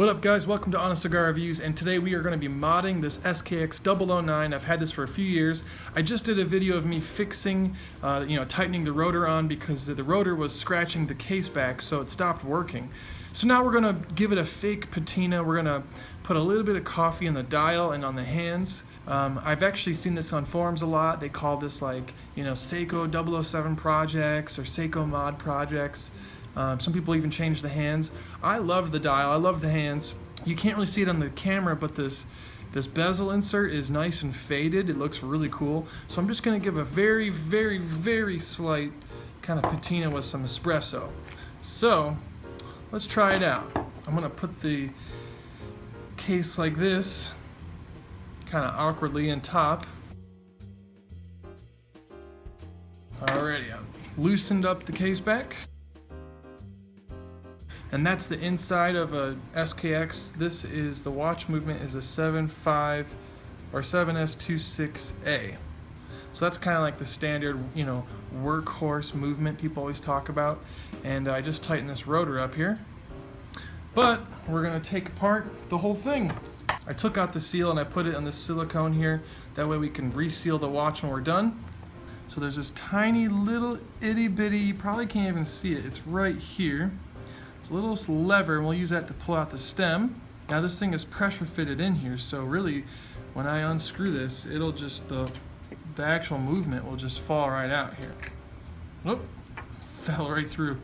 What up guys, welcome to Honest Cigar Reviews, and today we are going to be modding this SKX 009. I've had this for a few years. I just did a video of me fixing, tightening the rotor on because the rotor was scratching the case back, so it stopped working. So now we're going to give it a fake patina. We're going to put a little bit of coffee in the dial and on the hands. I've actually seen this on forums a lot. They call this Seiko 007 projects or Seiko mod projects. Some people even change the hands. I love the dial, I love the hands. You can't really see it on the camera, but this bezel insert is nice and faded. It looks really cool. So I'm just gonna give a very, very, very slight kind of patina with some espresso. So let's try it out. I'm gonna put the case like this, kind of awkwardly in top. Alrighty, I've loosened up the case back. And that's the inside of a SKX. This is, the watch movement is a 7.5 or 7S26A. So that's kind of like the standard, workhorse movement people always talk about. And I just tightened this rotor up here. But we're gonna take apart the whole thing. I took out the seal and I put it on the silicone here. That way we can reseal the watch when we're done. So there's this tiny little itty bitty, you probably can't even see it, it's right here. It's a little lever, and we'll use that to pull out the stem. Now this thing is pressure fitted in here, so really when I unscrew this, it'll just, the actual movement will just fall right out here. Oop, fell right through.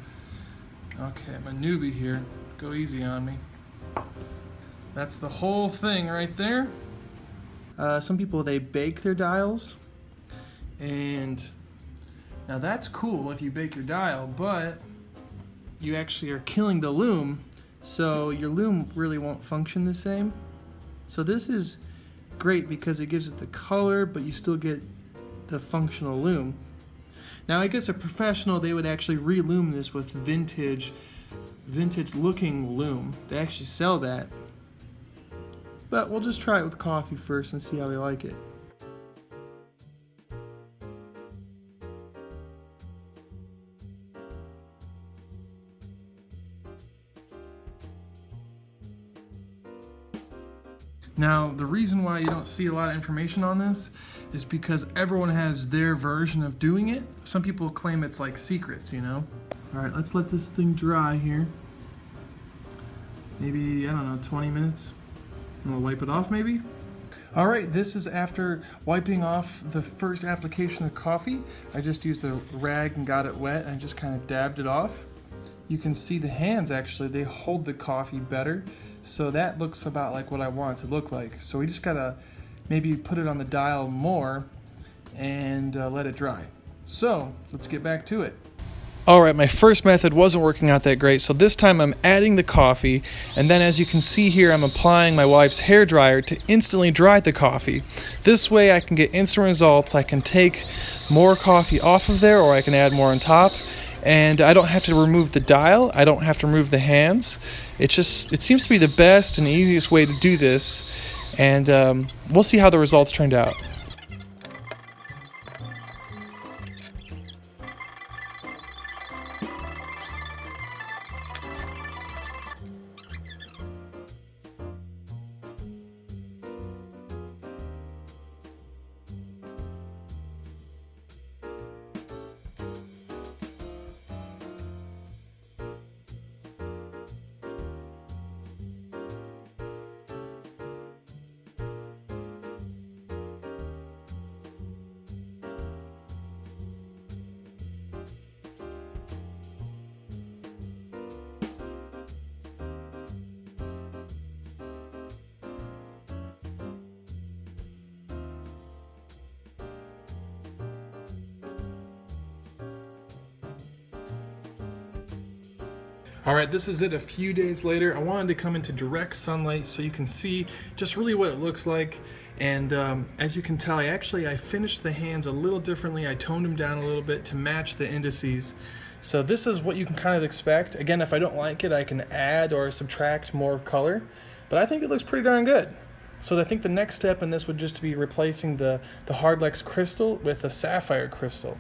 Okay, I'm a newbie here, go easy on me. That's the whole thing right there. Some people, they bake their dials, and now that's cool if you bake your dial, but you actually are killing the loom, so your loom really won't function the same. So this is great because it gives it the color, but you still get the functional loom. Now I guess a professional, they would actually re-loom this with vintage looking loom. They actually sell that. But we'll just try it with coffee first and see how we like it. Now, the reason why you don't see a lot of information on this is because everyone has their version of doing it. Some people claim it's like secrets, All right, let's let this thing dry here. Maybe, I don't know, 20 minutes. And we'll wipe it off maybe. All right, this is after wiping off the first application of coffee. I just used a rag and got it wet and just kind of dabbed it off. You can see the hands actually, they hold the coffee better. So that looks about like what I want it to look like. So we just gotta maybe put it on the dial more and let it dry. So let's get back to it. All right, my first method wasn't working out that great, so this time I'm adding the coffee, and then as you can see here, I'm applying my wife's hair dryer to instantly dry the coffee. This way I can get instant results. I can take more coffee off of there, or I can add more on top. And I don't have to remove the dial, I don't have to remove the hands. It seems to be the best and easiest way to do this, and we'll see how the results turned out. Alright, this is it a few days later. I wanted to come into direct sunlight so you can see just really what it looks like. And as you can tell, I finished the hands a little differently. I toned them down a little bit to match the indices. So this is what you can kind of expect. Again, if I don't like it, I can add or subtract more color. But I think it looks pretty darn good. So I think the next step in this would just be replacing the Hardlex crystal with a sapphire crystal.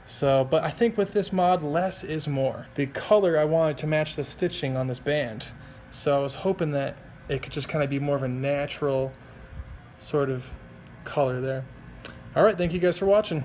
So, but I think with this mod, less is more. The color I wanted to match the stitching on this band. So I was hoping that it could just kind of be more of a natural sort of color there. All right, thank you guys for watching.